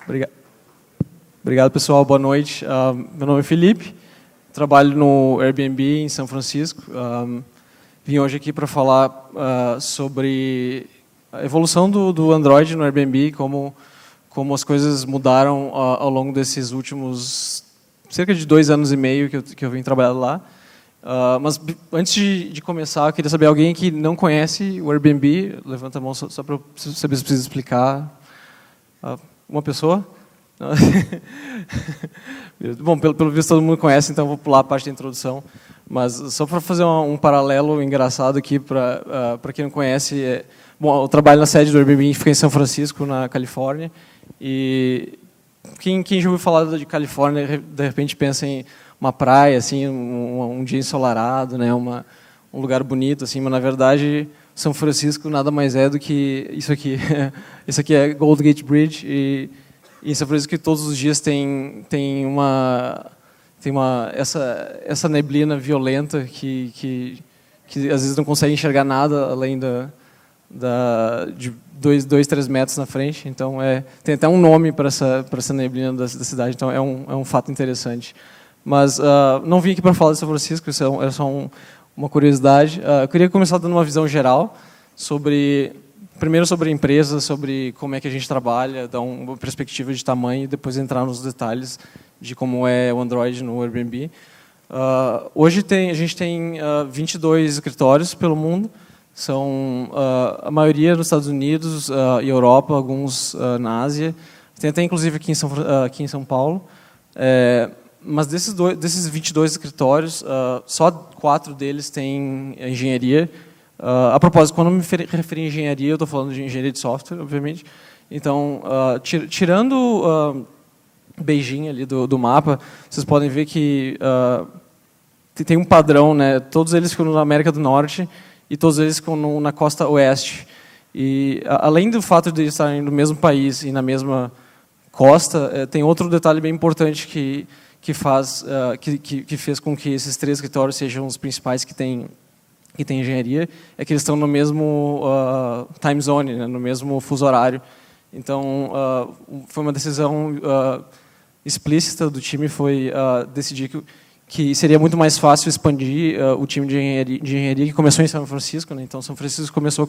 Obrigado. Obrigado, pessoal. Boa noite. Meu nome é Felipe, trabalho no Airbnb em São Francisco. Vim hoje aqui para falar sobre a evolução do Android no Airbnb, como as coisas mudaram ao longo desses últimos cerca de 2 anos e meio que eu vim trabalhar lá. Mas antes de começar, eu queria saber, alguém que não conhece o Airbnb, levanta a mão só para eu saber se precisa explicar. Uma pessoa? Bom, pelo visto todo mundo conhece, então vou pular a parte da introdução. Mas só para fazer um paralelo engraçado aqui para quem não conhece, bom, eu trabalho na sede do Airbnb, fica em São Francisco, na Califórnia. E quem já ouviu falar de Califórnia, de repente pensa em uma praia, assim, um dia ensolarado, né, um lugar bonito, assim, mas na verdade São Francisco nada mais é do que isso aqui. Isso aqui é Golden Gate Bridge e em São Francisco todos os dias tem essa neblina violenta que às vezes não consegue enxergar nada além de 2-3 metros na frente. Então tem até um nome para essa neblina da cidade. Então é um fato interessante. Mas não vim aqui para falar de São Francisco, isso é só uma curiosidade. Eu queria começar dando uma visão geral primeiro sobre a empresa, sobre como é que a gente trabalha, dar uma perspectiva de tamanho e depois entrar nos detalhes de como é o Android no Airbnb. Hoje a gente tem 22 escritórios pelo mundo, são a maioria nos Estados Unidos e Europa, alguns na Ásia, tem até inclusive aqui em São Paulo. Mas desses 22 escritórios, só 4 deles têm engenharia. A propósito, quando eu me referi a engenharia, eu estou falando de engenharia de software, obviamente. Então, tirando Beijing ali do mapa, vocês podem ver que tem um padrão, né? Todos eles ficam na América do Norte e todos eles ficam na costa oeste. E além do fato de estarem no mesmo país e na mesma costa, tem outro detalhe bem importante que fez com que esses 3 escritórios sejam os principais que tem engenharia, é que eles estão no mesmo time zone, né, no mesmo fuso horário. Então, foi uma decisão explícita do time, foi decidir que seria muito mais fácil expandir o time de engenharia que começou em São Francisco, né? Então, São Francisco começou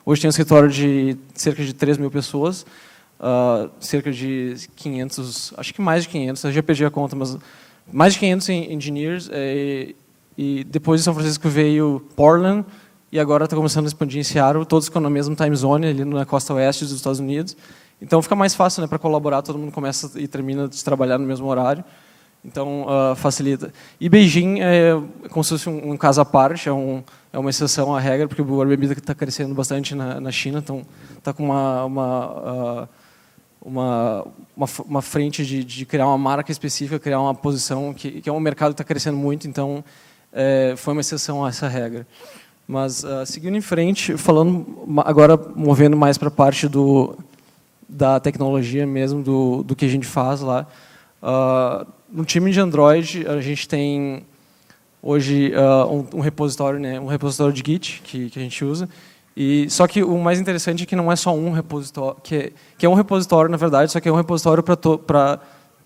hoje tem um escritório de cerca de 3 mil pessoas, cerca de 500, acho que mais de 500, eu já perdi a conta, mas mais de 500 engineers, e depois de São Francisco veio Portland, e agora está começando a expandir em Seattle, todos ficam na mesma time zone, ali na costa oeste dos Estados Unidos. Então fica mais fácil, né, para colaborar, todo mundo começa e termina de trabalhar no mesmo horário, então facilita. E Beijing é como se fosse um caso à parte, é uma exceção à regra, porque o Airbnb está crescendo bastante na China, então está com uma frente de criar uma marca específica, criar uma posição, que é um mercado que está crescendo muito, então foi uma exceção a essa regra. Mas, seguindo em frente, falando agora, movendo mais para a parte da tecnologia mesmo, do que a gente faz lá. No time de Android, a gente tem hoje um repositório, né, um repositório de Git que a gente usa. Só que o mais interessante é que não é só um repositório, que é um repositório, na verdade, só que é um repositório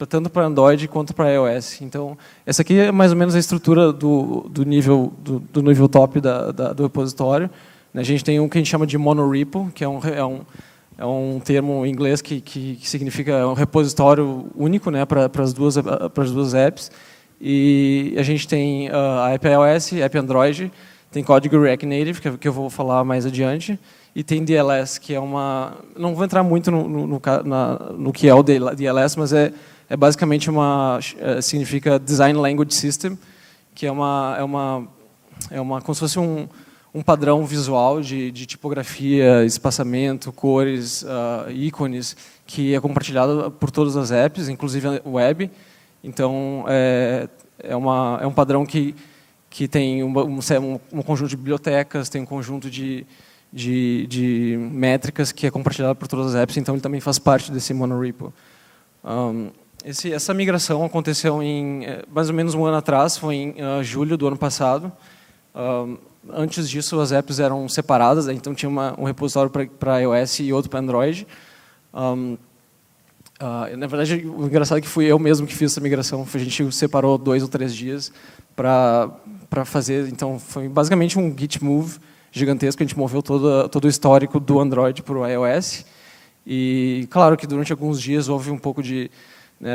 tanto para Android quanto para iOS. Então, essa aqui é mais ou menos a estrutura do nível top do repositório. A gente tem um que a gente chama de monorepo, que é um termo em inglês que significa um repositório único, né, para as duas apps. E a gente tem a app iOS, a app Android, tem código React Native, que eu vou falar mais adiante, e tem DLS, que é não vou entrar muito no que é o DLS, mas é basicamente significa Design Language System, que é como se fosse um padrão visual de tipografia, espaçamento, cores, ícones, que é compartilhado por todas as apps, inclusive a web. Então, é um padrão que tem um conjunto de bibliotecas, tem um conjunto de métricas que é compartilhado por todas as apps, então ele também faz parte desse monorepo. Essa migração aconteceu mais ou menos 1 ano atrás, foi em julho do ano passado. Antes disso, as apps eram separadas, então tinha um repositório para iOS e outro para Android. Na verdade, o engraçado é que fui eu mesmo que fiz essa migração. A gente separou 2 ou 3 dias para fazer. Então, foi basicamente um Git move gigantesco. A gente moveu todo o histórico do Android para o iOS. E, claro, que durante alguns dias houve um pouco de...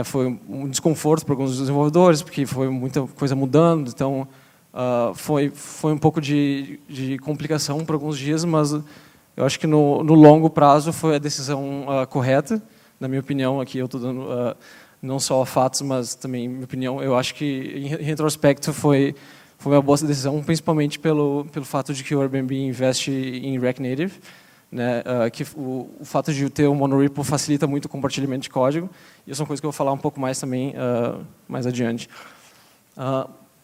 foi um desconforto para alguns desenvolvedores, porque foi muita coisa mudando. Então, foi um pouco de complicação por alguns dias, mas eu acho que no longo prazo foi a decisão correta. Na minha opinião, aqui eu estou dando não só fatos, mas também minha opinião. Eu acho que, em retrospecto, foi uma boa decisão, principalmente pelo fato de que o Airbnb investe em React Native, né, que o fato de ter o monorepo facilita muito o compartilhamento de código. E isso é uma coisa que eu vou falar um pouco mais também mais adiante.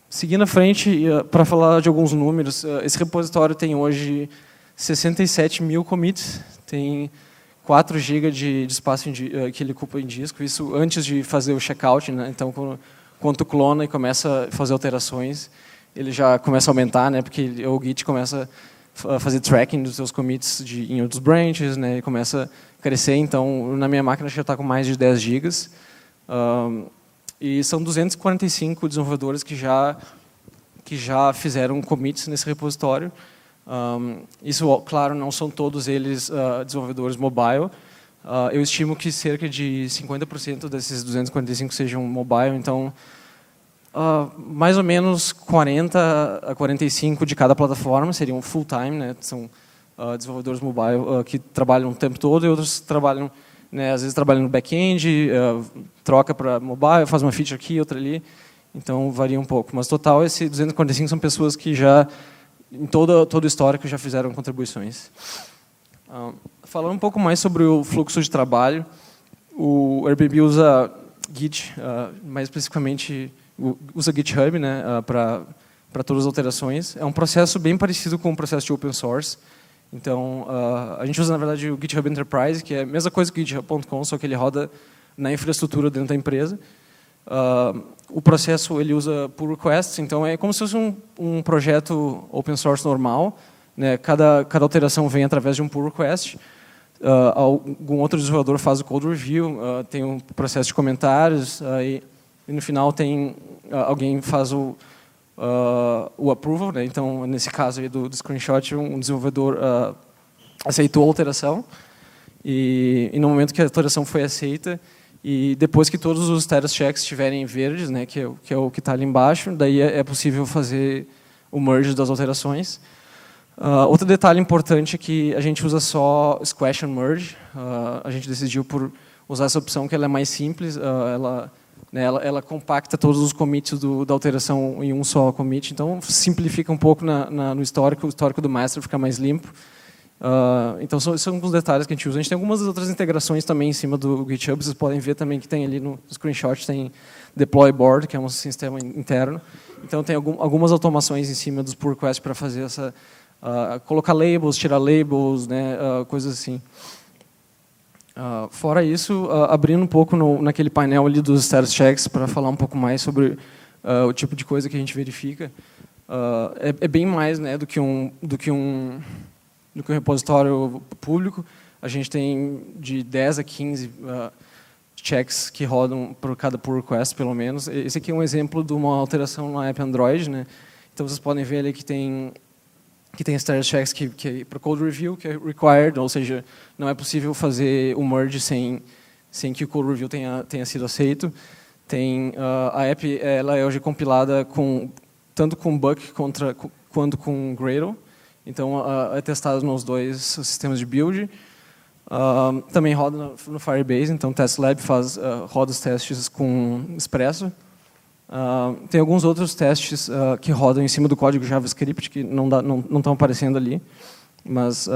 Seguindo à frente, para falar de alguns números, esse repositório tem hoje 67 mil commits, tem 4 GB de espaço que ele ocupa em disco, isso antes de fazer o checkout, né? Então, quando tu clona e começa a fazer alterações, ele já começa a aumentar, né? Porque o Git começa a fazer tracking dos seus commits em outros branches, né? E começa a crescer, então, na minha máquina já está com mais de 10 GB. E são 245 desenvolvedores que já fizeram commits nesse repositório. Isso, claro, não são todos eles desenvolvedores mobile. Eu estimo que cerca de 50% desses 245 sejam mobile, então mais ou menos 40 a 45 de cada plataforma seriam full-time, né? São desenvolvedores mobile que trabalham o tempo todo e outros trabalham, né, às vezes trabalham no back-end, troca para mobile, faz uma feature aqui, outra ali, então varia um pouco. Mas total, esses 245 são pessoas que já em todo o histórico já fizeram contribuições. Falando um pouco mais sobre o fluxo de trabalho, o Airbnb usa Git, mais especificamente usa GitHub, né, para todas as alterações. É um processo bem parecido com o processo de open source. Então, a gente usa, na verdade, o GitHub Enterprise, que é a mesma coisa que o GitHub.com, só que ele roda na infraestrutura dentro da empresa. O processo ele usa pull requests, então é como se fosse um projeto open source normal, né? Cada alteração vem através de um pull request. Algum outro desenvolvedor faz o code review, tem um processo de comentários, e no final tem alguém faz o approval, né? Então, nesse caso aí do screenshot, um desenvolvedor aceitou a alteração e no momento que a alteração foi aceita, e depois que todos os status checks estiverem verdes, né, que é o que está ali embaixo, daí é possível fazer o merge das alterações. Outro detalhe importante é que a gente usa só Squash and Merge. A gente decidiu por usar essa opção que ela é mais simples. Ela compacta todos os commits da alteração em um só commit, então simplifica um pouco no histórico. O histórico do master fica mais limpo. Então, são alguns detalhes que a gente usa. A gente tem algumas outras integrações também em cima do GitHub. Vocês podem ver também que tem ali no screenshot, tem Deploy Board, que é um sistema interno. Então, tem algumas automações em cima dos pull requests para fazer essa... colocar labels, tirar labels, né, coisas assim. Fora isso, abrindo um pouco naquele painel ali dos status checks para falar um pouco mais sobre o tipo de coisa que a gente verifica. É bem mais, né, do que um repositório público. A gente tem de 10 a 15 checks que rodam por cada pull request, pelo menos. Esse aqui é um exemplo de uma alteração na app Android, né? Então, vocês podem ver ali que tem status checks que para code review, que é required, ou seja, não é possível fazer o merge sem que o code review tenha sido aceito. A app ela é hoje compilada tanto com Buck quanto com Gradle. Então, é testado nos dois sistemas de build. Também roda no Firebase, então o TestLab roda os testes com Expresso. Tem alguns outros testes que rodam em cima do código JavaScript, que não estão aparecendo ali, mas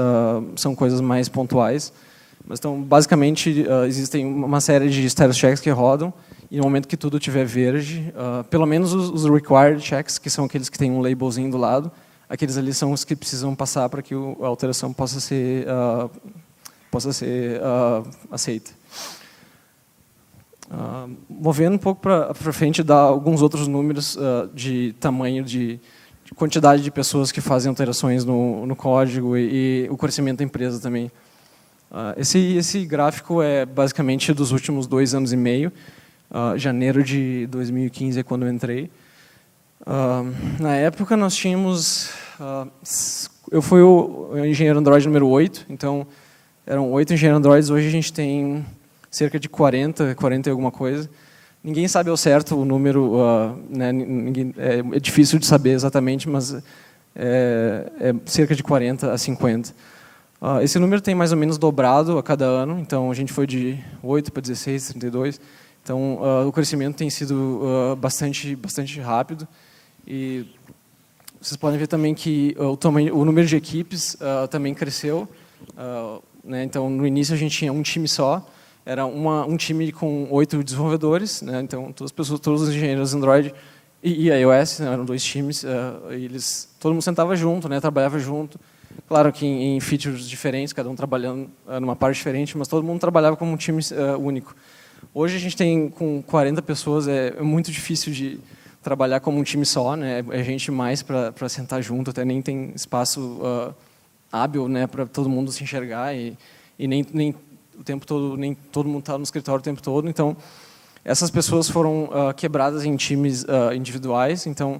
são coisas mais pontuais. Mas, então, basicamente, existem uma série de status checks que rodam, e no momento que tudo estiver verde, pelo menos os required checks, que são aqueles que têm um labelzinho do lado, aqueles ali são os que precisam passar para que a alteração possa ser aceita. Movendo um pouco para frente, dar alguns outros números de tamanho, de quantidade de pessoas que fazem alterações no código e o crescimento da empresa também. Esse gráfico é basicamente dos últimos 2 anos e meio. Janeiro de 2015 é quando eu entrei. Na época nós tínhamos... eu fui o engenheiro Android número 8, então eram 8 engenheiros Androids. Hoje a gente tem cerca de 40 e alguma coisa. Ninguém sabe ao certo o número, né, é difícil de saber exatamente, mas é cerca de 40 a 50. Esse número tem mais ou menos dobrado a cada ano, então a gente foi de 8 para 16, 32. Então o crescimento tem sido bastante rápido. E vocês podem ver também que o número de equipes também cresceu. Né, então no início a gente tinha um time só. Era um time com 8 desenvolvedores, né? Então todos os engenheiros Android e iOS, né? Eram 2 times. Todo mundo sentava junto, né? Trabalhava junto. Claro que em features diferentes, cada um trabalhando numa parte diferente, mas todo mundo trabalhava como um time único. Hoje a gente tem com 40 pessoas, é muito difícil de trabalhar como um time só, né? É gente mais para sentar junto, até nem tem espaço hábil, né? Para todo mundo se enxergar e nem o tempo todo, nem todo mundo está no escritório o tempo todo. Então, essas pessoas foram quebradas em times individuais. Então,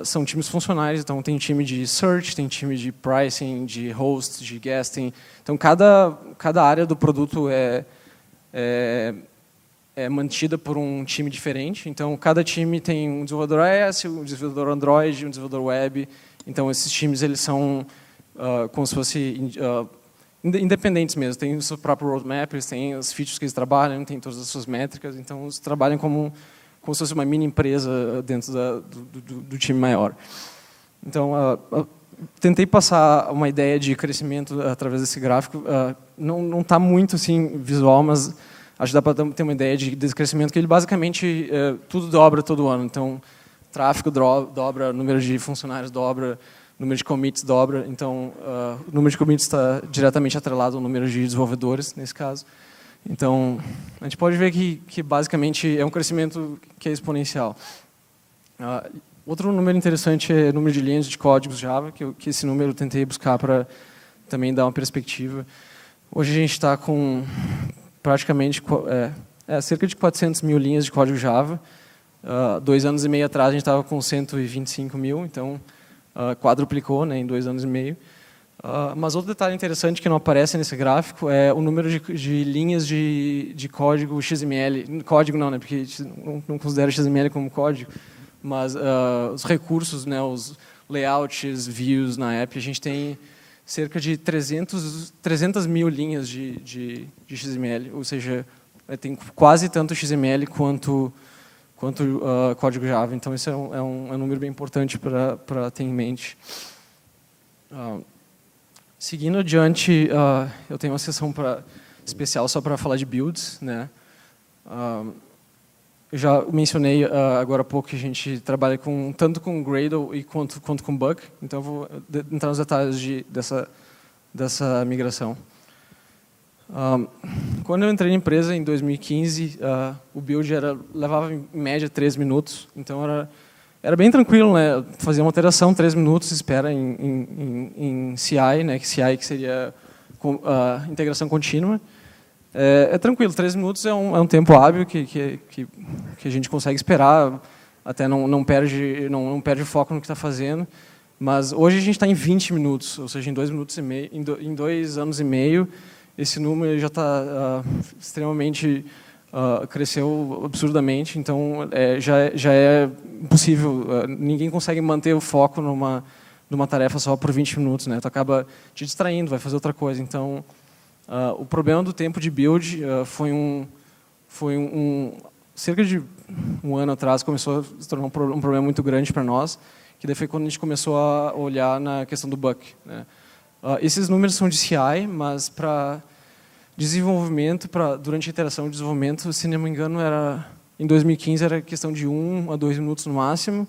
são times funcionais. Então, tem time de search, tem time de pricing, de host, de guesting. Então, cada área do produto é mantida por um time diferente. Então, cada time tem um desenvolvedor iOS, um desenvolvedor Android, um desenvolvedor web. Então, esses times eles são como se fosse independentes mesmo, tem o seu próprio roadmap, eles têm as features que eles trabalham, tem todas as suas métricas, então eles trabalham como se fosse uma mini empresa dentro do time maior. Então, tentei passar uma ideia de crescimento através desse gráfico, não está muito assim visual, mas acho que dá para ter uma ideia desse crescimento, que ele basicamente tudo dobra todo ano, então tráfego dobra, número de funcionários dobra, o número de commits dobra, então o número de commits está diretamente atrelado ao número de desenvolvedores, nesse caso. Então, a gente pode ver que basicamente é um crescimento que é exponencial. Outro número interessante é o número de linhas de códigos Java, que esse número eu tentei buscar para também dar uma perspectiva. Hoje a gente está com praticamente cerca de 400 mil linhas de código Java. 2 anos e meio atrás a gente estava com 125 mil, então quadruplicou, né, em 2 anos e meio. Mas outro detalhe interessante que não aparece nesse gráfico é o número de linhas de código XML. Código não, né, porque a gente não considera XML como código, mas os recursos, né, os layouts, views na app, a gente tem cerca de 300 mil linhas de XML, ou seja, tem quase tanto XML quanto código Java. Então, esse é um número bem importante para ter em mente. Seguindo adiante, eu tenho uma sessão especial só para falar de builds, né? Eu já mencionei agora há pouco que a gente trabalha tanto com Gradle quanto com Bug, então eu vou entrar nos detalhes dessa migração. Quando eu entrei na empresa em 2015, o build levava em média 3 minutos, então era bem tranquilo, né? Fazer uma alteração 3 minutos, espera em CI, né? Que CI que seria integração contínua. É tranquilo, 3 minutos é um tempo hábil que a gente consegue esperar, até não perde foco no que está fazendo. Mas hoje a gente está em 20 minutos, ou seja, em 2 minutos e meio, em 2 anos e meio, esse número já está extremamente cresceu absurdamente, então já é impossível, ninguém consegue manter o foco numa tarefa só por 20 minutos, né? Tu acaba te distraindo, vai fazer outra coisa. Então, o problema do tempo de build foi cerca de 1 ano atrás começou a se tornar um problema muito grande para nós, que daí foi quando a gente começou a olhar na questão do bug, né? Esses números são de CI, mas para desenvolvimento, durante a iteração de desenvolvimento, se não me engano, em 2015 era questão de 1 a 2 minutos no máximo,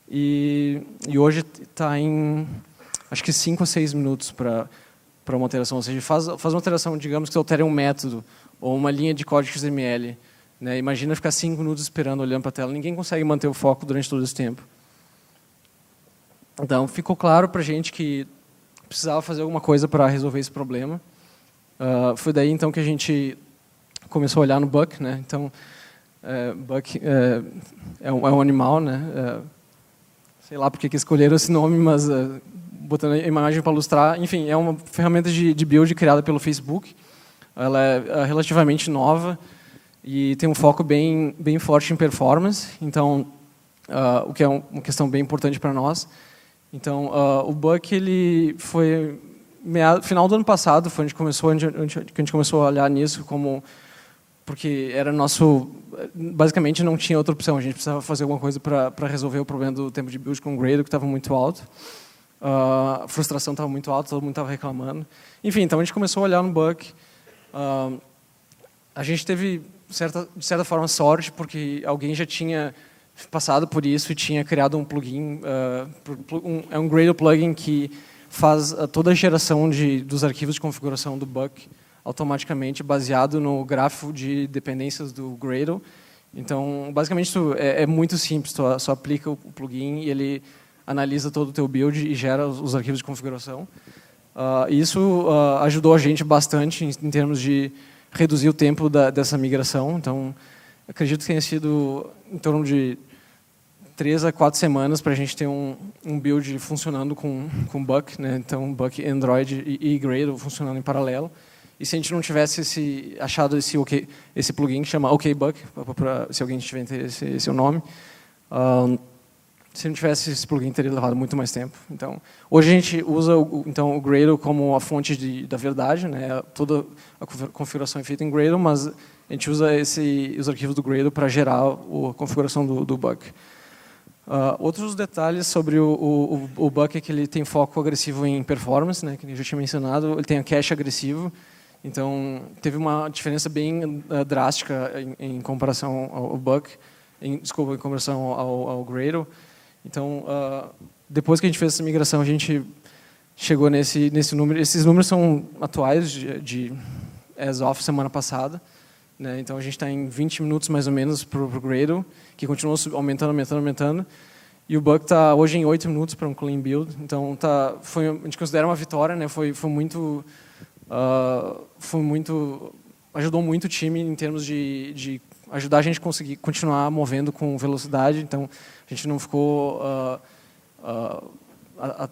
e hoje está em, acho que 5 a 6 minutos para uma alteração. Ou seja, faz uma alteração, digamos que altere um método ou uma linha de código XML, né? Imagina ficar 5 minutos esperando, olhando para a tela. Ninguém consegue manter o foco durante todo esse tempo. Então, ficou claro para a gente que precisava fazer alguma coisa para resolver esse problema. Foi daí então que a gente começou a olhar no Buck, né? Então, Buck é um animal, né? Sei lá por que escolheram esse nome, mas botando a imagem para ilustrar, enfim, é uma ferramenta de build criada pelo Facebook. Ela é relativamente nova e tem um foco bem forte em performance. Então, o que é uma questão bem importante para nós. Então, o Buck ele foi final do ano passado, foi onde a gente começou a olhar nisso porque era basicamente não tinha outra opção, a gente precisava fazer alguma coisa para resolver o problema do tempo de build com o Gradle, que estava muito alto. A frustração estava muito alta, todo mundo estava reclamando. Enfim, então a gente começou a olhar no Buck. A gente teve, de certa forma, sorte, porque alguém já tinha passado por isso e tinha criado um plugin, é um Gradle plugin que faz toda a geração dos arquivos de configuração do Buck automaticamente baseado no grafo de dependências do Gradle. Então, basicamente, isso é muito simples. Tu só aplica o plugin e ele analisa todo o teu build e gera os arquivos de configuração. Isso ajudou a gente bastante em termos de reduzir o tempo dessa migração. Então, acredito que tenha sido em torno de 3 a 4 semanas para a gente ter um build funcionando com Buck, né? Então, Buck, Android e Gradle funcionando em paralelo. E se a gente não tivesse achado esse plugin que chama OKBuck, se alguém tiver interesse, esse é o nome, se não tivesse esse plugin, teria levado muito mais tempo. Então, hoje a gente usa o Gradle como a fonte da verdade, né? Toda a configuração é feita em Gradle, mas a gente usa os arquivos do Gradle para gerar a configuração do Buck. Outros detalhes sobre o Buck é que ele tem foco agressivo em performance, né? Que eu já tinha mencionado, ele tem a cache agressivo. Então, teve uma diferença bem drástica em comparação ao Buck, em comparação ao Gradle. Então, depois que a gente fez essa migração, a gente chegou nesse número. Esses números são atuais, de as of semana passada. Né? Então, a gente está em 20 minutos, mais ou menos, para o Gradle, que continua aumentando. E o Buck está hoje em 8 minutos para um clean build. Então, a gente considera uma vitória. Né? Foi muito... ajudou muito o time em termos de ajudar a gente a conseguir continuar movendo com velocidade. Então, a gente não ficou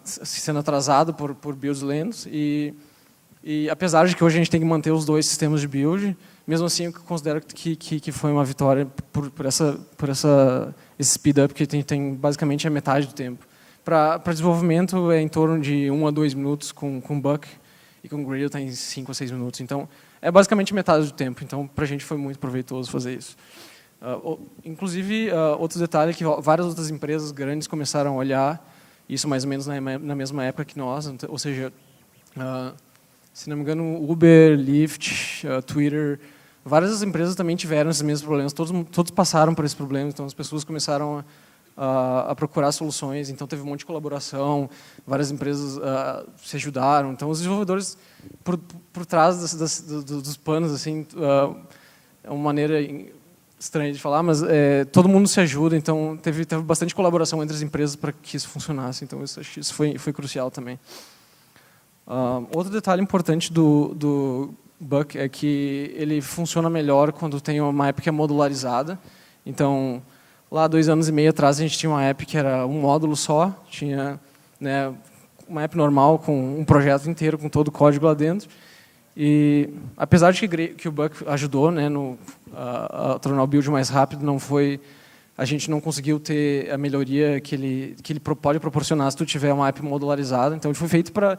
sendo atrasado por builds lentos. E apesar de que hoje a gente tem que manter os dois sistemas de build, mesmo assim eu considero que foi uma vitória por esse speed up que tem basicamente a metade do tempo. Para desenvolvimento é em torno de 1 a 2 minutos com Buck, e com o Gradle está em 5 ou 6 minutos. Então, é basicamente metade do tempo. Então, para a gente foi muito proveitoso fazer isso. Inclusive, outro detalhe é que várias outras empresas grandes começaram a olhar isso mais ou menos na mesma época que nós. Ou seja, se não me engano, Uber, Lyft, Twitter, várias empresas também tiveram esses mesmos problemas. Todos passaram por esse problema. Então, as pessoas começaram a procurar soluções, então teve um monte de colaboração, várias empresas se ajudaram, então os desenvolvedores por trás dos panos, assim, é uma maneira estranha de falar, mas todo mundo se ajuda, então teve bastante colaboração entre as empresas para que isso funcionasse, então acho que isso foi crucial também. Outro detalhe importante do Buck é que ele funciona melhor quando tem uma app que é modularizada, então lá 2 anos e meio atrás a gente tinha uma app que era um módulo só, tinha, né, uma app normal com um projeto inteiro, com todo o código lá dentro. E apesar de que o Buck ajudou, né, a tornar o build mais rápido, a gente não conseguiu ter a melhoria que ele pode proporcionar se tu tiver uma app modularizada. Então ele foi feito para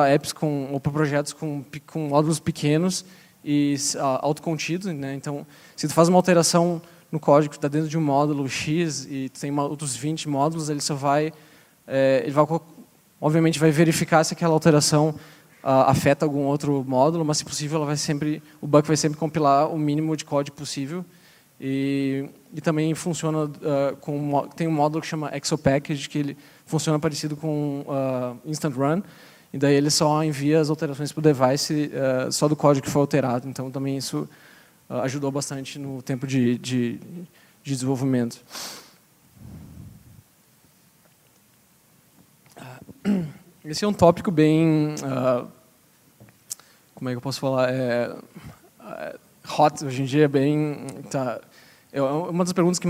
apps ou para projetos com módulos pequenos e autocontidos, né? Então se tu faz uma alteração no código que está dentro de um módulo X e tem outros 20 módulos, ele obviamente vai verificar se aquela alteração afeta algum outro módulo, mas se possível o Buck vai sempre compilar o mínimo de código possível e também funciona tem um módulo que chama Exopackage, que ele funciona parecido com Instant Run, e daí ele só envia as alterações para o device só do código que foi alterado, então também isso ajudou bastante no tempo de desenvolvimento. Esse é um tópico bem como é que eu posso falar, hot hoje em dia, uma das perguntas que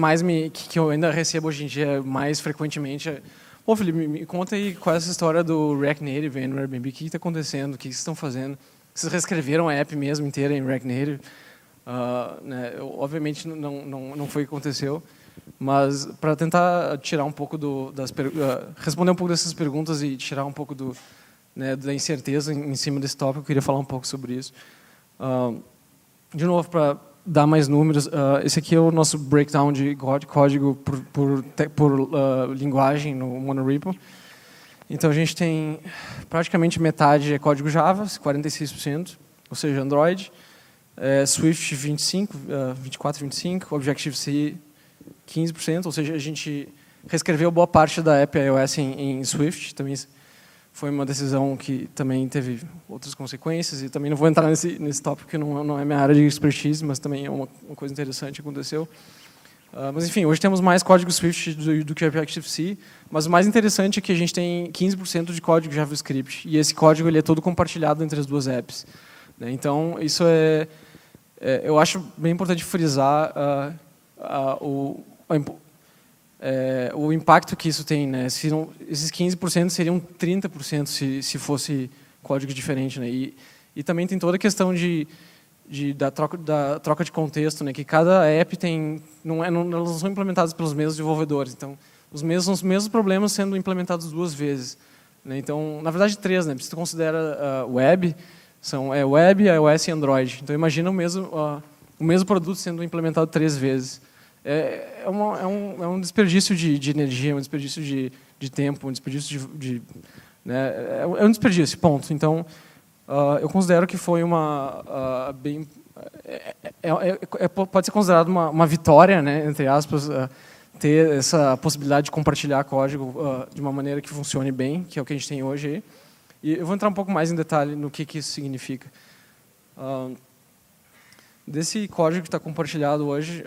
eu ainda recebo hoje em dia mais frequentemente é: pô, Felipe, me conta aí qual é essa história do React Native no Airbnb, o que está acontecendo, o que vocês estão fazendo? Vocês reescreveram a app mesmo inteira em React Native? Né, obviamente não foi o que aconteceu, mas para tentar tirar um pouco responder um pouco dessas perguntas e tirar um pouco da incerteza em cima desse tópico, eu queria falar um pouco sobre isso. De novo, para dar mais números, esse aqui é o nosso breakdown de código por linguagem no monorepo. Então a gente tem praticamente metade é código Java, 46%, ou seja, Android, Swift 24, 25%, Objective-C 15%, ou seja, a gente reescreveu boa parte da app iOS em Swift, também foi uma decisão que também teve outras consequências, e também não vou entrar nesse tópico, que não é minha área de expertise, mas também é uma coisa interessante que aconteceu. Mas, enfim, hoje temos mais código Swift do que Objective-C, mas o mais interessante é que a gente tem 15% de código JavaScript, e esse código ele é todo compartilhado entre as duas apps. Né? Então, isso eu acho bem importante frisar o impacto que isso tem. Né? Esses 15% seriam 30% se fosse código diferente. Né? E também tem toda a questão da troca de contexto, né? Que cada app tem, elas não são implementadas pelos mesmos desenvolvedores. Então, são os mesmos problemas sendo implementados 2 vezes. Né? Então, na verdade, 3, né? Se tu considera web, web, iOS e Android. Então, imagina o mesmo produto sendo implementado 3 vezes. É um desperdício de energia, um desperdício de tempo, um desperdício né? É um desperdício, ponto. Então, eu considero que foi pode ser considerado uma vitória, né, entre aspas, ter essa possibilidade de compartilhar código de uma maneira que funcione bem, que é o que a gente tem hoje aí. E eu vou entrar um pouco mais em detalhe no que isso significa. Desse código que está compartilhado hoje,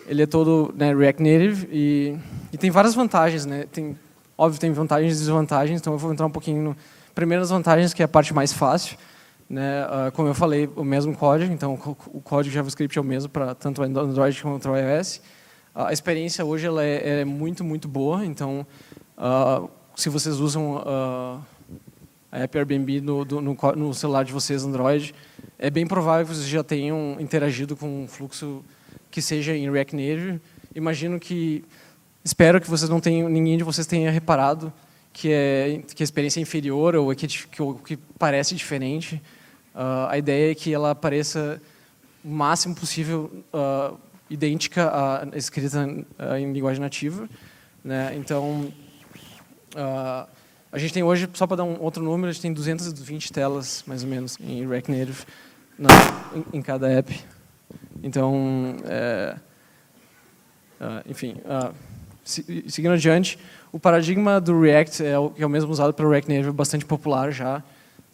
ele é todo, né, React Native e tem várias vantagens. Né? Óbvio, tem vantagens e desvantagens, então eu vou entrar um pouquinho primeiras vantagens, que é a parte mais fácil. Né? Como eu falei, o mesmo código, então o código JavaScript é o mesmo para tanto o Android quanto o iOS. A experiência hoje ela é muito, muito boa, então se vocês usam a app Airbnb no celular de vocês, Android, é bem provável que vocês já tenham interagido com um fluxo que seja em React Native. Espero que ninguém de vocês tenha reparado que a experiência é inferior ou que parece diferente. A ideia é que ela pareça o máximo possível idêntica à escrita em linguagem nativa. Né? Então, a gente tem hoje, só para dar um outro número, a gente tem 220 telas, mais ou menos, em React Native em cada app. Então, enfim, seguindo adiante, o paradigma do React é o mesmo usado pelo React Native, bastante popular já.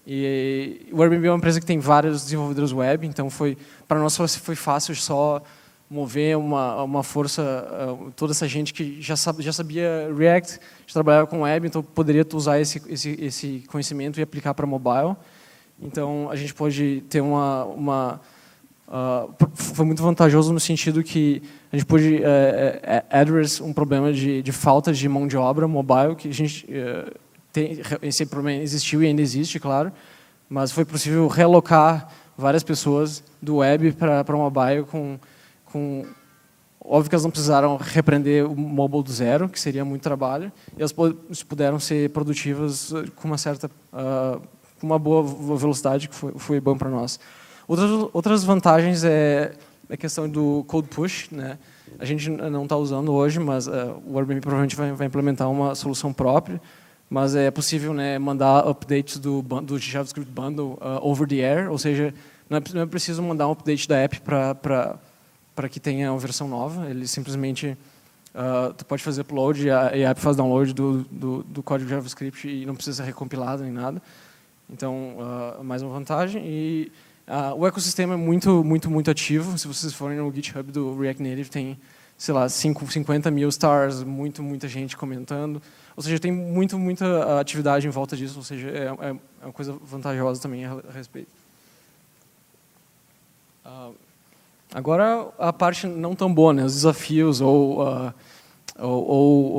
E o Airbnb é uma empresa que tem vários desenvolvedores web, então para nós foi fácil só mover uma força, toda essa gente que já sabia React, já trabalhava com web, então poderia usar esse conhecimento e aplicar para mobile. Então a gente pôde ter foi muito vantajoso no sentido que a gente pôde address um problema de falta de mão de obra mobile, que a gente esse problema existiu e ainda existe, claro, mas foi possível realocar várias pessoas do web para mobile óbvio que elas não precisaram repreender o mobile do zero, que seria muito trabalho, e elas puderam ser produtivas com uma boa velocidade, que foi bom para nós. Outras vantagens é a questão do code push, né? A gente não está usando hoje, mas o Airbnb provavelmente vai implementar uma solução própria, mas é possível, né, mandar updates do JavaScript Bundle over the air, ou seja, não é preciso mandar um update da app para que tenha uma versão nova. Ele simplesmente tu pode fazer upload e a app faz download do código JavaScript e não precisa ser recompilado nem nada. Então, mais uma vantagem. E o ecossistema é muito, muito, muito ativo. Se vocês forem no GitHub do React Native, tem, sei lá, 50 mil stars, muita gente comentando. Ou seja, tem muita atividade em volta disso. Ou seja, é uma coisa vantajosa também a respeito. Agora, a parte não tão boa, né? Os desafios ou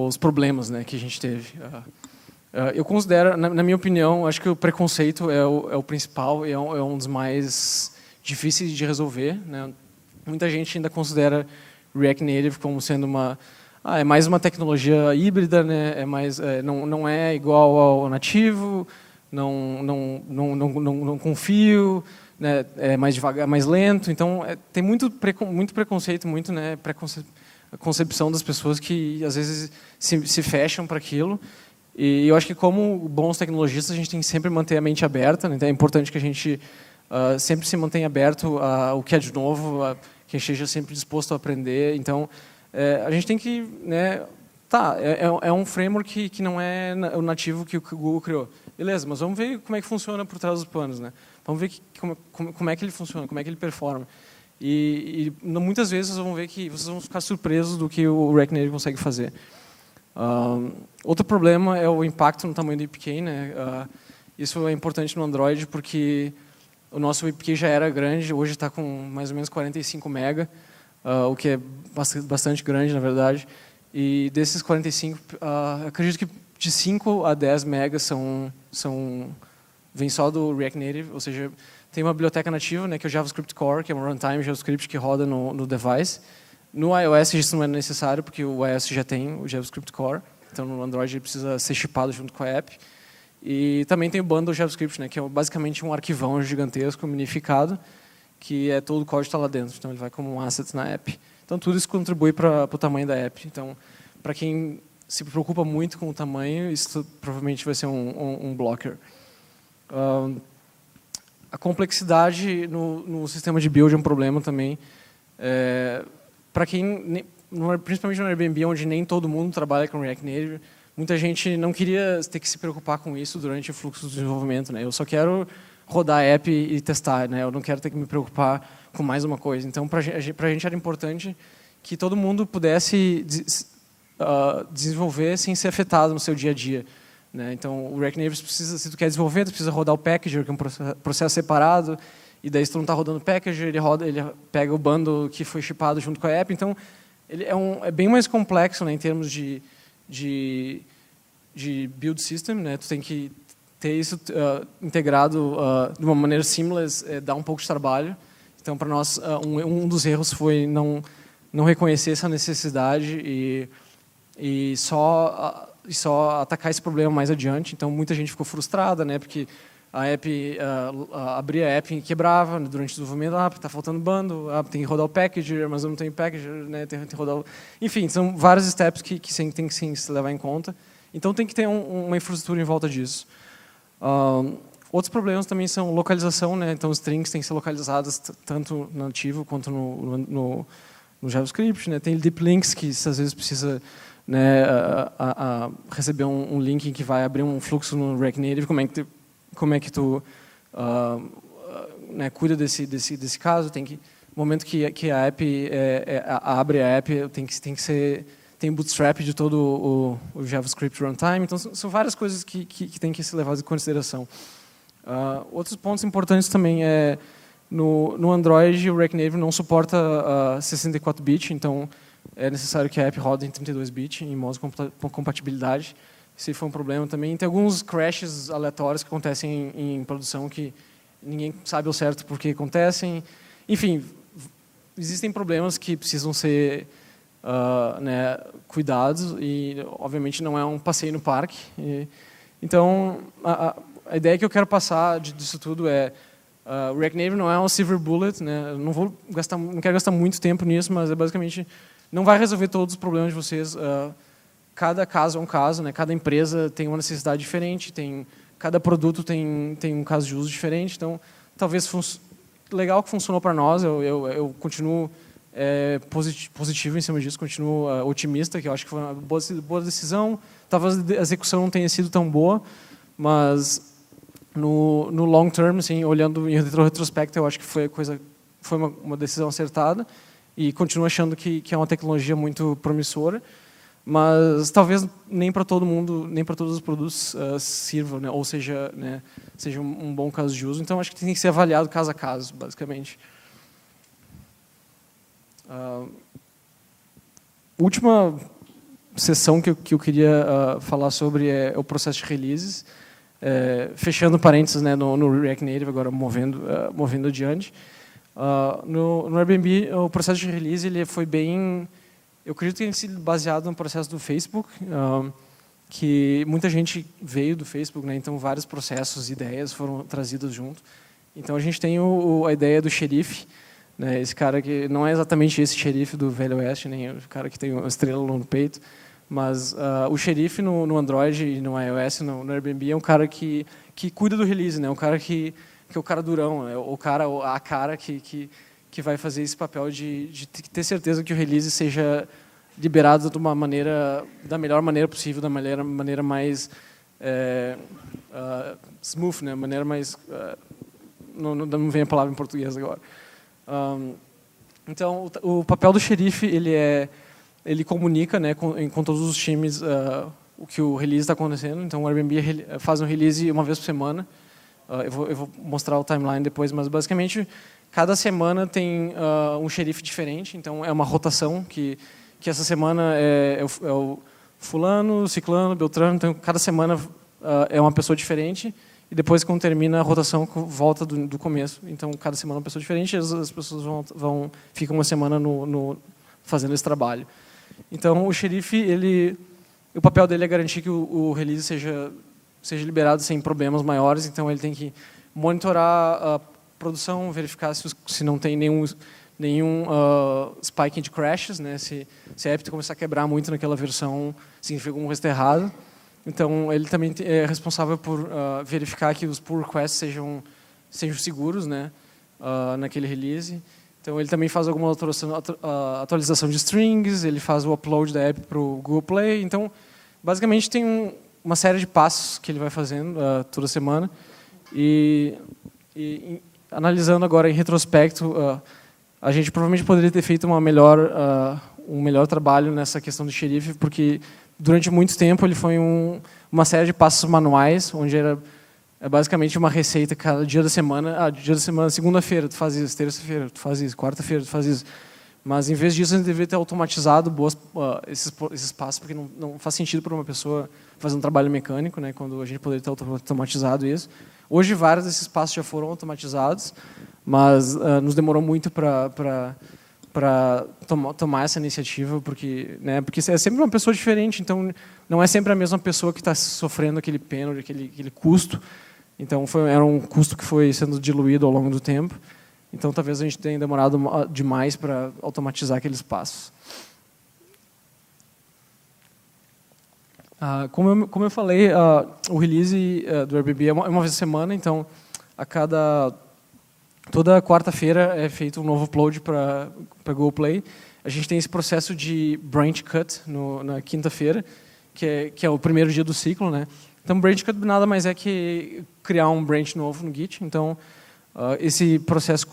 os problemas, né, que a gente teve. Eu considero, na minha opinião, acho que o preconceito é o principal e é um dos mais difíceis de resolver, né? Muita gente ainda considera React Native como sendo é mais uma tecnologia híbrida, né? Não é igual ao nativo, não confio, né? É mais devagar, mais lento. Então, tem muito preconceito, muito, né, concepção das pessoas que às vezes se fecham para aquilo. E eu acho que, como bons tecnologistas, a gente tem que sempre manter a mente aberta, né? Então é importante que a gente sempre se mantenha aberto ao que é de novo, que esteja sempre disposto a aprender. Então, a gente tem que, né, é um framework que não é o nativo que o Google criou. Beleza, mas vamos ver como é que funciona por trás dos panos, né? Vamos ver como é que ele funciona, como é que ele performa. E muitas vezes vocês vão ver que vocês vão ficar surpresos do que o React Native consegue fazer. Outro problema é o impacto no tamanho do APK, né? Isso é importante no Android porque o nosso APK já era grande, hoje está com mais ou menos 45 MB, o que é bastante grande, na verdade. E desses 45, acredito que de 5 a 10 MB vem só do React Native, ou seja, tem uma biblioteca nativa, né, que é o JavaScript Core, que é um runtime JavaScript que roda no device. No iOS isso não é necessário, porque o iOS já tem o JavaScript Core, então no Android ele precisa ser shippado junto com a app. E também tem o bundle JavaScript, né, que é basicamente um arquivão gigantesco, minificado, que todo o código está lá dentro, então ele vai como um asset na app. Então tudo isso contribui para o tamanho da app. Então, para quem se preocupa muito com o tamanho, isso provavelmente vai ser um blocker. A complexidade no sistema de build é um problema também. Para quem, principalmente no Airbnb, onde nem todo mundo trabalha com React Native, muita gente não queria ter que se preocupar com isso durante o fluxo de desenvolvimento, né? Eu só quero rodar a app e testar, né? Eu não quero ter que me preocupar com mais uma coisa. Então, para a gente era importante que todo mundo pudesse desenvolver sem ser afetado no seu dia a dia, né? Então, o React Native precisa, se tu quer desenvolver, tu precisa rodar o packager, que é um processo separado, e daí se tu não está rodando o packager, ele pega o bundle que foi shippado junto com a app. Então, ele é bem mais complexo, né, em termos de build system, né? Tu tem que ter isso integrado de uma maneira seamless, dá um pouco de trabalho. Então, para nós, um dos erros foi não reconhecer essa necessidade e só atacar esse problema mais adiante. Então, muita gente ficou frustrada, né, porque a app, abria a app e quebrava, né, durante o desenvolvimento. Está faltando bundle, tem que rodar o packager, mas eu não tenho packager, né, tem que rodar Enfim, são vários steps que tem que sim, se levar em conta. Então, tem que ter uma infraestrutura em volta disso. Outros problemas também são localização, né? Então, strings têm que ser localizadas tanto no nativo quanto no JavaScript, né? Tem deep links que às vezes precisa, né, receber um link que vai abrir um fluxo no React Native. Como é que tu né, cuida desse caso? No momento que a app abre a app, tem bootstrap de todo o JavaScript runtime. Então, são várias coisas que tem que ser levadas em consideração. Outros pontos importantes também no Android, o React Native não suporta 64-bit, então é necessário que a app rode em 32-bit, em modo de compatibilidade. Esse foi um problema também. Tem alguns crashes aleatórios que acontecem em produção que ninguém sabe ao certo por que acontecem. Enfim, existem problemas que precisam ser né, cuidados e, obviamente, não é um passeio no parque. Então, a ideia que eu quero passar disso tudo o React Native não é um silver bullet, né? Eu não quero gastar muito tempo nisso, mas basicamente não vai resolver todos os problemas de vocês. Cada caso é um caso, né? Cada empresa tem uma necessidade diferente, cada produto tem um caso de uso diferente. Então, talvez legal que funcionou para nós. Eu continuo positivo em cima disso, continuo otimista, que eu acho que foi uma boa decisão. Talvez a execução não tenha sido tão boa, mas no long term, assim, olhando em retrospecto, eu acho que foi uma decisão acertada e continuo achando que é uma tecnologia muito promissora, mas talvez nem para todo mundo, nem para todos os produtos sirva, né? Ou seja, né, seja um bom caso de uso. Então, acho que tem que ser avaliado caso a caso, basicamente. Última sessão que eu queria falar sobre é o processo de releases, fechando parênteses, né, no React Native, agora movendo adiante. No Airbnb, o processo de release ele foi bem... Eu acredito que tem sido baseado no processo do Facebook, que muita gente veio do Facebook, né, então vários processos e ideias foram trazidos junto. Então a gente tem a ideia do xerife, né, esse cara que não é exatamente esse xerife do Velho Oeste, nem o cara que tem uma estrela no peito, mas o xerife no Android e no iOS, no Airbnb, é um cara que cuida do release, né, um cara que é o cara durão, é a cara que vai fazer esse papel de ter certeza que o release seja liberado de uma maneira, da melhor maneira possível, da maneira mais smooth, né, maneira mais não vem a palavra em português agora. Então o papel do xerife ele comunica, né, com todos os times o que o release está acontecendo. Então o Airbnb faz um release uma vez por semana. Eu vou mostrar o timeline depois, mas basicamente cada semana tem um xerife diferente. Então é uma rotação que essa semana é o fulano, ciclano, beltrano. Então cada semana é uma pessoa diferente. E depois, quando termina a rotação, volta do começo. Então, cada semana é uma pessoa diferente, e as pessoas ficam uma semana fazendo esse trabalho. Então, o xerife, o papel dele é garantir que o release seja liberado sem problemas maiores. Então, ele tem que monitorar a produção, verificar se não tem nenhum spike de crashes, né? Se a app começar a quebrar muito naquela versão, significa alguma coisa errada. Então, ele também é responsável por verificar que os pull requests sejam seguros, né, naquele release. Então, ele também faz alguma atualização de strings, ele faz o upload da app para o Google Play. Então, basicamente, tem uma série de passos que ele vai fazendo toda semana. E analisando agora em retrospecto, a gente provavelmente poderia ter feito um melhor trabalho nessa questão do xerife, porque durante muito tempo ele foi uma série de passos manuais, onde era basicamente uma receita cada dia da semana. Segunda-feira tu faz isso, terça-feira tu faz isso, quarta-feira tu faz isso. Mas em vez disso a gente deveria ter automatizado esses passos, porque não faz sentido para uma pessoa fazer um trabalho mecânico, né, quando a gente poderia ter automatizado isso. Hoje vários desses passos já foram automatizados, mas nos demorou muito para tomar essa iniciativa, porque é sempre uma pessoa diferente, então não é sempre a mesma pessoa que está sofrendo aquele penalty, aquele custo. Então era um custo que foi sendo diluído ao longo do tempo. Então talvez a gente tenha demorado demais para automatizar aqueles passos. Como eu falei, o release do Airbnb é uma vez a semana, então toda quarta-feira é feito um novo upload para Google Play. A gente tem esse processo de branch cut na quinta-feira, que é o primeiro dia do ciclo, né? Então, branch cut nada mais é que criar um branch novo no Git. Então, esse processo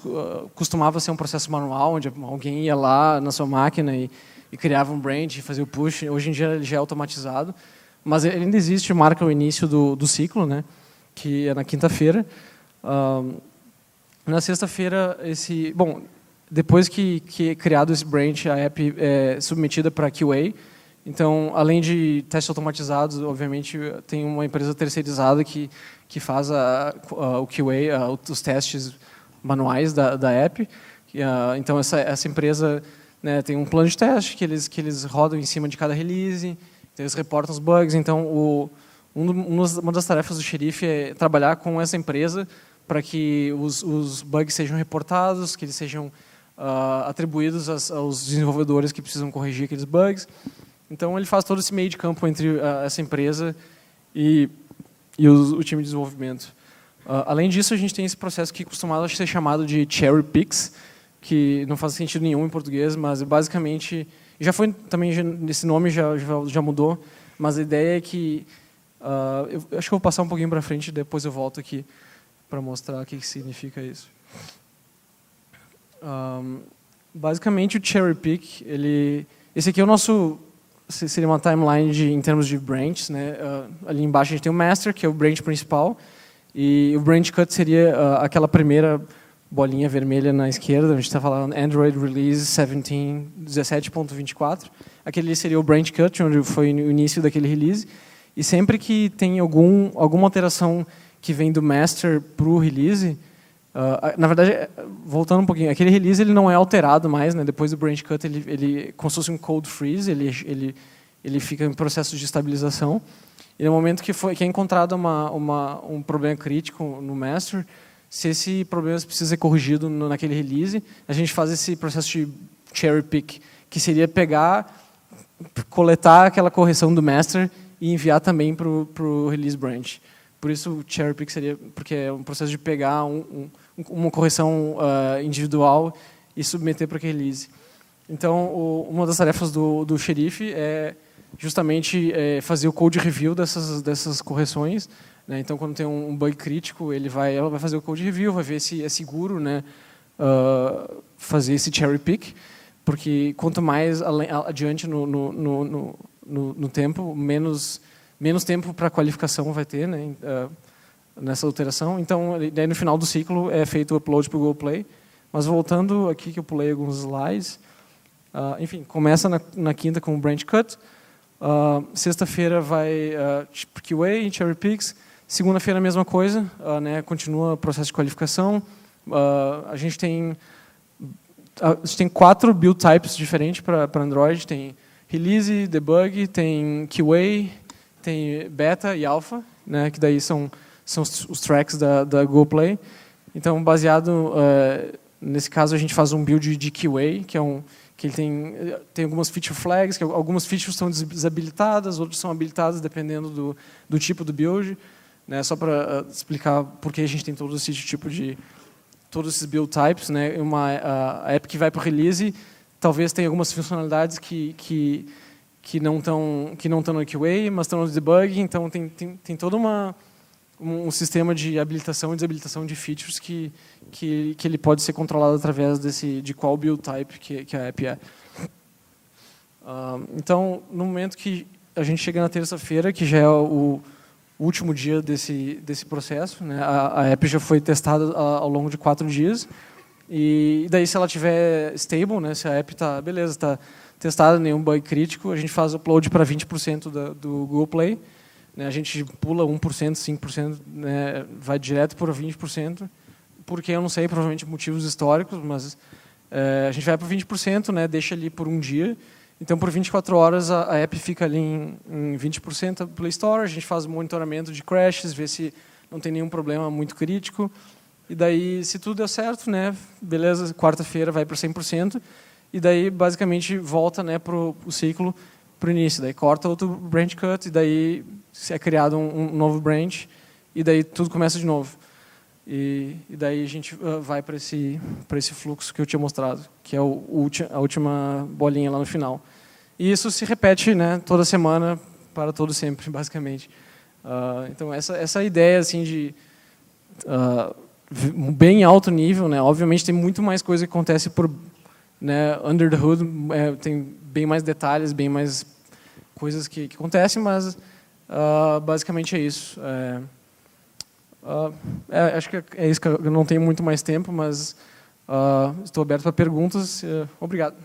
costumava ser um processo manual, onde alguém ia lá na sua máquina e criava um branch, fazia o push. Hoje em dia ele já é automatizado, mas ele ainda existe, marca o início do ciclo, né? Que é na quinta-feira. Na sexta-feira, depois que é criado esse branch, a app é submetida para QA. Então, além de testes automatizados, obviamente, tem uma empresa terceirizada que faz o QA, os testes manuais da app. Então, essa empresa, né, tem um plano de teste que eles rodam em cima de cada release, então eles reportam os bugs. Então, uma das tarefas do xerife é trabalhar com essa empresa para que os bugs sejam reportados, que eles sejam atribuídos aos desenvolvedores que precisam corrigir aqueles bugs. Então, ele faz todo esse meio de campo entre essa empresa e o time de desenvolvimento. Além disso, a gente tem esse processo que costumava ser chamado de cherry picks, que não faz sentido nenhum em português, mas basicamente já foi também esse nome já mudou, mas a ideia é que eu acho que eu vou passar um pouquinho para frente, depois eu volto aqui para mostrar o que significa isso. Basicamente, o cherry pick, esse aqui é o nosso, seria uma timeline em termos de branches, né? Ali embaixo a gente tem o master, que é o branch principal, e o branch cut seria aquela primeira bolinha vermelha na esquerda, a gente está falando Android Release 17.24. Aquele seria o branch cut, onde foi o início daquele release. E sempre que tem alguma alteração que vem do master para o release, na verdade, voltando um pouquinho, aquele release ele não é alterado mais, né? Depois do branch cut, ele como se fosse um code freeze, ele fica em processo de estabilização. E no momento que é encontrado um problema crítico no master, se esse problema precisa ser corrigido naquele release, a gente faz esse processo de cherry pick, que seria coletar aquela correção do master e enviar também para o release branch. Por isso o cherry pick seria, porque é um processo de pegar uma correção individual e submeter para aquele release. Então, uma das tarefas do xerife é justamente fazer o code review dessas correções, né? Então, quando tem um bug crítico, ela vai fazer o code review, vai ver se é seguro, né, fazer esse cherry pick, porque quanto mais adiante no tempo, menos tempo para qualificação vai ter, né, nessa alteração. Então, daí no final do ciclo é feito o upload para o Google Play. Mas voltando aqui, que eu pulei alguns slides, enfim, começa na quinta com o branch cut, sexta-feira vai QA, cherry picks, segunda-feira a mesma coisa, né, continua o processo de qualificação. A gente tem 4 build types diferentes para Android, tem release, debug, tem QA, tem beta e alpha, né, que daí são os tracks da Google Play. Então, baseado, nesse caso, a gente faz um build de QA, que ele tem algumas feature flags, que algumas features são desabilitadas, outras são habilitadas, dependendo do tipo do build. Né, só para explicar por que a gente tem todos esses build types. Né, a app que vai para o release, talvez tenha algumas funcionalidades que não estão no QA, mas estão no debug. Então, tem todo um sistema de habilitação e desabilitação de features que ele pode ser controlado através de qual build type que a app é. Então, no momento que a gente chega na terça-feira, que já é o último dia desse processo, né, a app já foi testada ao longo de 4 dias, e daí, se ela estiver stable, né, se a app está testada, nenhum bug crítico, a gente faz upload para 20% do Google Play. Né, a gente pula 1%, 5%, né, vai direto para 20%, porque eu não sei, provavelmente motivos históricos, mas a gente vai para 20%, né, deixa ali por um dia. Então, por 24 horas, a app fica ali em 20% do Play Store, a gente faz monitoramento de crashes, vê se não tem nenhum problema muito crítico. E daí, se tudo der certo, né, beleza, quarta-feira vai para 100%, e daí, basicamente, volta, né, para o ciclo, para o início. Daí corta outro branch cut, e daí é criado um novo branch, e daí tudo começa de novo. E daí a gente vai para esse fluxo que eu tinha mostrado, que é a última bolinha lá no final. E isso se repete, né, toda semana, para todo sempre, basicamente. Então, essa ideia assim, de bem alto nível, né, obviamente tem muito mais coisa que acontece né, under the hood, tem bem mais detalhes, bem mais coisas que acontecem, mas basicamente é isso. Acho que é isso, que eu não tenho muito mais tempo, mas estou aberto para perguntas. Obrigado.